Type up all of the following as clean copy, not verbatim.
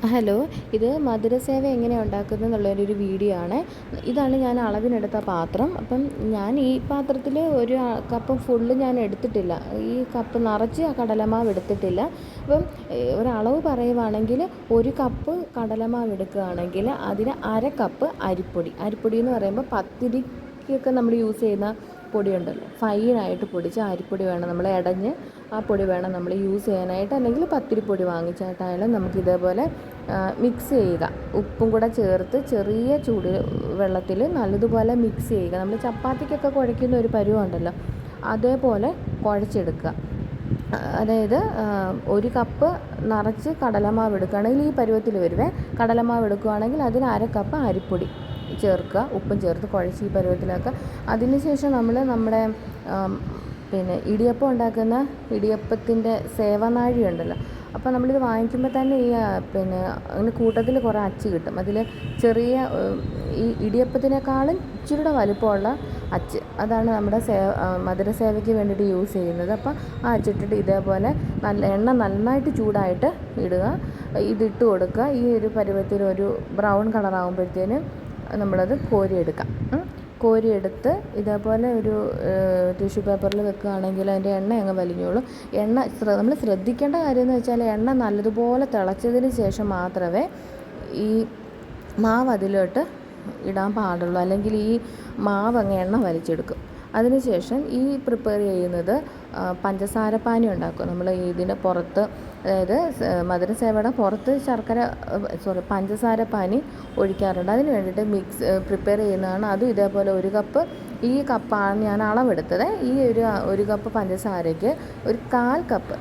Hello, ഇത് മധുരസേവ എങ്ങനെയാണ് ഉണ്ടാക്കുന്നത് എന്നുള്ളൊരു വീഡിയോ ആണ്. ഇതാണ് ഞാൻ അളവിനെടുത്ത പാത്രം. അപ്പം ഞാൻ ഈ പാത്രത്തിൽ ഒരു കപ്പ് ഫുള്ള് ഞാൻ എടുത്തിട്ടില്ല. ഈ കപ്പ് നിറച്ച് കടലമാവ് എടുത്തിട്ടില്ല. അപ്പം ഒരളവ് പറയുവാണെങ്കിൽ ഒരു കപ്പ് കടലമാവ് എടുക്കുകയാണെങ്കിൽ അതിന് അര കപ്പ് അരിപ്പൊടി എന്ന് പറയുമ്പോൾ പത്തിരിക്കൊക്കെ നമ്മൾ യൂസ് ചെയ്യുന്ന പൊടിയുണ്ടല്ലോ, ഫൈനായിട്ട് പൊടിച്ച അരിപ്പൊടി വേണം, നമ്മൾ ഇടഞ്ഞ് ആ പൊടി വേണം നമ്മൾ യൂസ് ചെയ്യാനായിട്ട്. അല്ലെങ്കിൽ പത്തിരിപ്പൊടി വാങ്ങിച്ചിട്ടായാലും നമുക്ക് ഇതേപോലെ മിക്സ് ചെയ്യുക. ഉപ്പും കൂടെ ചേർത്ത് ചെറിയ ചൂട് വെള്ളത്തിൽ നല്ലതുപോലെ മിക്സ് ചെയ്യുക. നമ്മൾ ചപ്പാത്തിക്കൊക്കെ കുഴയ്ക്കുന്ന ഒരു പരുവമുണ്ടല്ലോ, അതേപോലെ കുഴച്ചെടുക്കുക. അതായത് ഒരു കപ്പ് നിറച്ച് കടലമാവ് എടുക്കുകയാണെങ്കിൽ ഈ പരുവത്തിൽ വരുവേ. കടലമാവ് എടുക്കുകയാണെങ്കിൽ അതിന് അര കപ്പ് അരിപ്പൊടി ചേർക്കുക, ഉപ്പും ചേർത്ത് കുഴച്ച് ഈ പരുവത്തിലാക്കുക. അതിനുശേഷം നമ്മുടെ ഇടിയപ്പം ഉണ്ടാക്കുന്ന ഇടിയപ്പത്തിൻ്റെ സേവനാഴി ഉണ്ടല്ലോ, അപ്പോൾ നമ്മളിത് വാങ്ങിക്കുമ്പോൾ തന്നെ അതിന് കൂട്ടത്തിൽ കുറേ അച്ച് കിട്ടും. അതിൽ ചെറിയ ഈ ഇടിയപ്പത്തിനേക്കാളും ഇച്ചിരിയുടെ വലുപ്പമുള്ള അച്ച്, അതാണ് നമ്മുടെ മധുരസേവയ്ക്ക് വേണ്ടിയിട്ട് യൂസ് ചെയ്യുന്നത്. അപ്പോൾ ആ അച്ചിട്ടിട്ട് ഇതേപോലെ എണ്ണ നന്നായിട്ട് ചൂടായിട്ട് ഇടുക, ഇതിട്ട് കൊടുക്കുക. ഈ ഒരു പരുവത്തിൽ ഒരു ബ്രൗൺ കളറാകുമ്പോഴത്തേന് നമ്മളത് കോരിയെടുത്ത് ഇതേപോലെ ഒരു ടിഷ്യൂ പേപ്പറിൽ വെക്കുകയാണെങ്കിൽ അതിൻ്റെ എണ്ണ അങ്ങ് വലിഞ്ഞോളും. നമ്മൾ ശ്രദ്ധിക്കേണ്ട കാര്യം എന്ന് വെച്ചാൽ എണ്ണ നല്ലതുപോലെ തിളച്ചതിന് ശേഷം മാത്രമേ ഈ മാവ് അതിലോട്ട് ഇടാൻ പാടുള്ളൂ, അല്ലെങ്കിൽ ഈ മാവ് അങ്ങ് എണ്ണ വലിച്ചെടുക്കും. അതിനുശേഷം ഈ പ്രിപ്പയർ ചെയ്യുന്നത് പഞ്ചസാരപ്പാനി ഉണ്ടാക്കും. നമ്മൾ ഇതിൻ്റെ പുറത്ത്, അതായത് മധുരസേവയുടെ പുറത്ത് പഞ്ചസാരപ്പാനി ഒഴിക്കാറുണ്ട്. അതിന് വേണ്ടിയിട്ട് പ്രിപ്പയർ ചെയ്യുന്നതാണ്. അതും ഇതേപോലെ ഒരു കപ്പ്, ഈ കപ്പാണ് ഞാൻ അളവെടുത്തത്. ഈ ഒരു കപ്പ് പഞ്ചസാരയ്ക്ക് ഒരു 1/4 കപ്പ്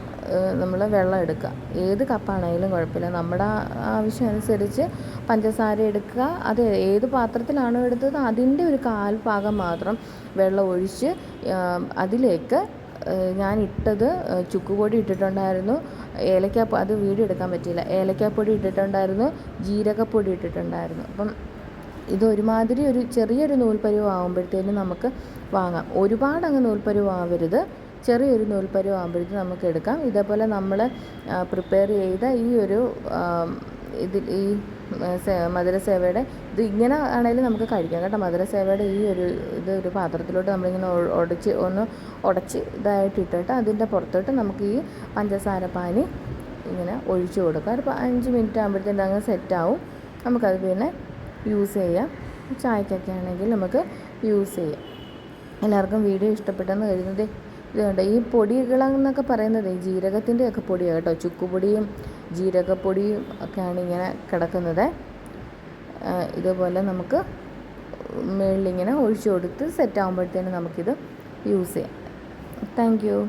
നമ്മൾ വെള്ളം എടുക്കുക. ഏത് കപ്പാണെങ്കിലും കുഴപ്പമില്ല, നമ്മുടെ ആവശ്യം അനുസരിച്ച് പഞ്ചസാര എടുക്കുക. അത് ഏത് പാത്രത്തിലാണോ എടുത്തത് അതിൻ്റെ ഒരു 1/4 ഭാഗം മാത്രം വെള്ളം ഒഴിച്ച് അതിലേക്ക് ഞാൻ ഇട്ടത് ചുക്കുപൊടി ഇട്ടിട്ടുണ്ടായിരുന്നു, അത് വീഡിയോ എടുക്കാൻ പറ്റിയില്ല, ഏലക്കാപ്പൊടി ഇട്ടിട്ടുണ്ടായിരുന്നു, ജീരകപ്പൊടി ഇട്ടിട്ടുണ്ടായിരുന്നു. അപ്പം ഇതൊരുമാതിരി ഒരു ചെറിയൊരു നൂൽപ്പരുവം ആകുമ്പോഴത്തേനും നമുക്ക് വാങ്ങാം. ഒരുപാടങ്ങ് നൂൽപ്പരുവം ആവരുത്, ചെറിയൊരു നൂൽപ്പരുവം ആകുമ്പോഴത്തേക്കും നമുക്ക് എടുക്കാം. ഇതേപോലെ നമ്മൾ പ്രിപ്പയർ ചെയ്ത ഈ മധുരസേവയുടെ ഇത് ഇങ്ങനെ ആണെങ്കിലും നമുക്ക് കഴിക്കാം കേട്ടോ. മധുരസേവയുടെ ഒരു പാത്രത്തിലോട്ട് നമ്മളിങ്ങനെ ഉടച്ച് ഇതായിട്ട് ഇട്ടിട്ട് അതിൻ്റെ പുറത്തോട്ട് നമുക്ക് ഈ പഞ്ചസാരപ്പാനി ഇങ്ങനെ ഒഴിച്ചു കൊടുക്കാം. ഒരു 5 മിനിറ്റ് ആകുമ്പോഴത്തേക്കും അങ്ങ് സെറ്റാവും. നമുക്കത് പിന്നെ യൂസ് ചെയ്യാം. ചായക്കൊക്കെ ആണെങ്കിൽ നമുക്ക് യൂസ് ചെയ്യാം. എല്ലാവർക്കും വീഡിയോ ഇഷ്ടപ്പെട്ടെന്ന് കരുതുന്നത്. ഇതുകൊണ്ട് ഈ പൊടികളെന്നൊക്കെ പറയുന്നത് ജീരകത്തിൻ്റെയൊക്കെ പൊടിയാണ് കേട്ടോ. ചുക്കുപൊടിയും ജീരകപ്പൊടിയും ഒക്കെയാണ് ഇങ്ങനെ കിടക്കുന്നത്. ഇതുപോലെ നമുക്ക് മുകളിലിങ്ങനെ ഒഴിച്ചു കൊടുത്ത് സെറ്റാകുമ്പോഴത്തേനും നമുക്കിത് യൂസ് ചെയ്യാം. Thank you.